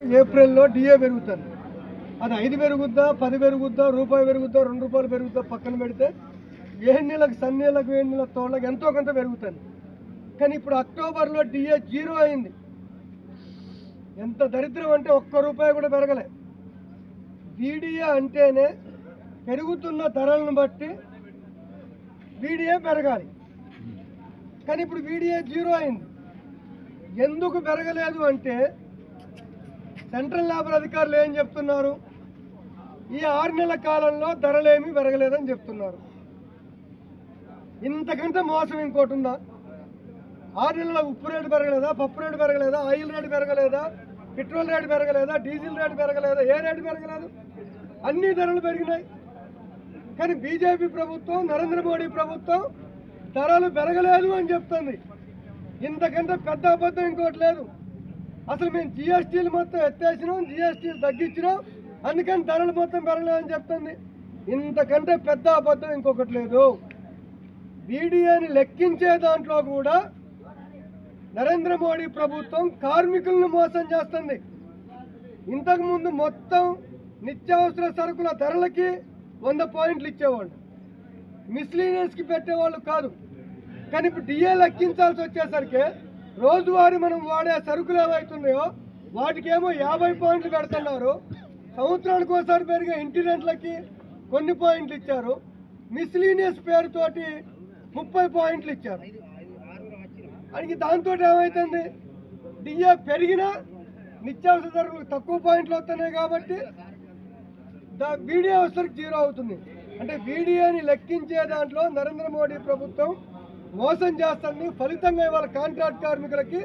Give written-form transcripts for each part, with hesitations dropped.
ఏప్రిల్లో డిఏ పెరుగుతుంది. అది 5 పెరుగుద్దా, 10 పెరుగుద్దా, రూపాయి పెరుగుద్దా, 2 రూపాయలు పెరుగుద్దా పక్కన పెడితే వేడి నీళ్ళకి, సన్నీళ్ళకి, వేడి నీళ్ళ తోళ్ళకి ఎంతో కొంత పెరుగుతుంది. కానీ ఇప్పుడు అక్టోబర్లో డిఏ 0 అయింది. ఎంత దరిద్రం అంటే ₹1 కూడా పెరగలే. వీడిఏ అంటేనే పెరుగుతున్న ధరలను బట్టి వీడిఏ పెరగాలి. కానీ ఇప్పుడు వీడిఏ 0 అయింది. ఎందుకు పెరగలేదు అంటే సెంట్రల్ లేబర్ అధికారులు ఏం చెప్తున్నారు, ఈ 6 నెలల కాలంలో ధరలేమీ పెరగలేదని చెప్తున్నారు. ఇంతకంటే మోసం ఇంకోటి ఉందా? 6 నెలల ఉప్పు రేటు పెరగలేదా, పప్పు రేటు పెరగలేదా, ఆయిల్ రేటు పెరగలేదా, పెట్రోల్ రేటు పెరగలేదా, డీజిల్ రేటు పెరగలేదా, ఏ రేటు పెరగలేదు? అన్ని ధరలు పెరిగినాయి. కానీ బీజేపీ ప్రభుత్వం, నరేంద్ర మోడీ ప్రభుత్వం ధరలు పెరగలేదు అని చెప్తుంది. ఇంతకంటే పెద్ద అబద్ధం ఇంకోటి లేదు. అసలు మేము జిఎస్టీలు మొత్తం ఎత్తేసినాం, జిఎస్టీలు తగ్గించినాం, అందుకని ధరలు మొత్తం పెరగలేదని చెప్తుంది. ఇంతకంటే పెద్ద అబద్ధం ఇంకొకటి లేదు. వీడియోని లెక్కించే దాంట్లో కూడా నరేంద్ర మోడీ ప్రభుత్వం కార్మికులను మోసం చేస్తుంది. ఇంతకుముందు మొత్తం నిత్యావసర సరుకుల ధరలకి 100 పాయింట్లు ఇచ్చేవాళ్ళు, మిస్లీనియస్కి పెట్టేవాళ్ళు కాదు. కానీ ఇప్పుడు డిఏ లెక్కించాల్సి వచ్చేసరికి రోజువారీ మనం వాడే సరుకులు ఏవైతున్నాయో వాటికేమో 50 పాయింట్లు పెడుతున్నారు. సంవత్సరానికి ఒకసారి పెరిగే ఇంటి రెంట్లకి కొన్ని పాయింట్లు ఇచ్చారు. మిస్లీనియస్ పేరుతోటి 30 పాయింట్లు ఇచ్చారు. అది దాంతో ఏమవుతుంది, డిఏ పెరిగినా నిత్యావసర ధరలకు తక్కువ పాయింట్లు వస్తున్నాయి కాబట్టి వీడియో వచ్చరికి 0 అవుతుంది. అంటే వీడియోని లెక్కించే దాంట్లో నరేంద్ర మోడీ ప్రభుత్వం మోసం చేస్తుంది. ఫలితంగా ఇవాళ కాంట్రాక్ట్ కార్మికులకి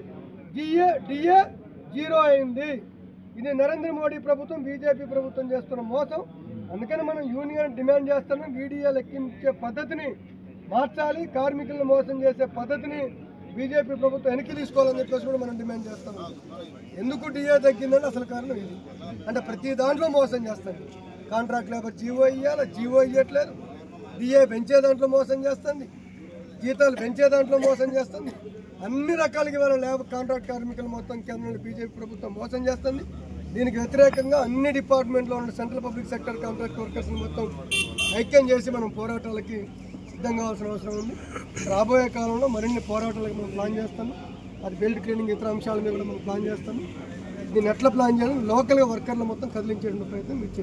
డిఏ 0 అయింది. ఇది నరేంద్ర మోడీ ప్రభుత్వం, బీజేపీ ప్రభుత్వం చేస్తున్న మోసం. అందుకని మనం యూనియన్ డిమాండ్ చేస్తున్నాం, వీడియో లెక్కించే పద్ధతిని మార్చాలి, కార్మికులను మోసం చేసే పద్ధతిని బీజేపీ ప్రభుత్వం వెనక్కి తీసుకోవాలని చెప్పేసి కూడా మనం డిమాండ్ చేస్తున్నాం. ఎందుకు డిఏ తగ్గిందంటే అసలు కారణం ఇది. అంటే ప్రతి దాంట్లో మోసం చేస్తుంది. కాంట్రాక్ట్ లేబర్ జీవో ఇవ్వాలి, జీవో ఇవ్వట్లేదు. డిఏ పెంచే దాంట్లో మోసం చేస్తుంది, జీతాలు పెంచే దాంట్లో మోసం చేస్తుంది. అన్ని రకాలుగా ఇవాళ లేబర్ కాంట్రాక్ట్ కార్మికులు మొత్తం కేంద్రంలో బీజేపీ ప్రభుత్వం మోసం చేస్తుంది. దీనికి వ్యతిరేకంగా అన్ని డిపార్ట్మెంట్లో ఉన్న సెంట్రల్ పబ్లిక్ సెక్టర్ కాంట్రాక్ట్ వర్కర్స్ని మొత్తం ఐక్యం చేసి మనం పోరాటాలకి సిద్ధం కావాల్సిన అవసరం ఉంది. రాబోయే కాలంలో మరిన్ని పోరాటాలకు మనం ప్లాన్ చేస్తాము. అది బెల్ట్ క్లీనింగ్, ఇతర అంశాల మీద కూడా మనం ప్లాన్ చేస్తాము. దీన్ని ఎట్లా ప్లాన్ చేయాలి, లోకల్గా వర్కర్లు మొత్తం కదిలించే ప్రయత్నం మీరు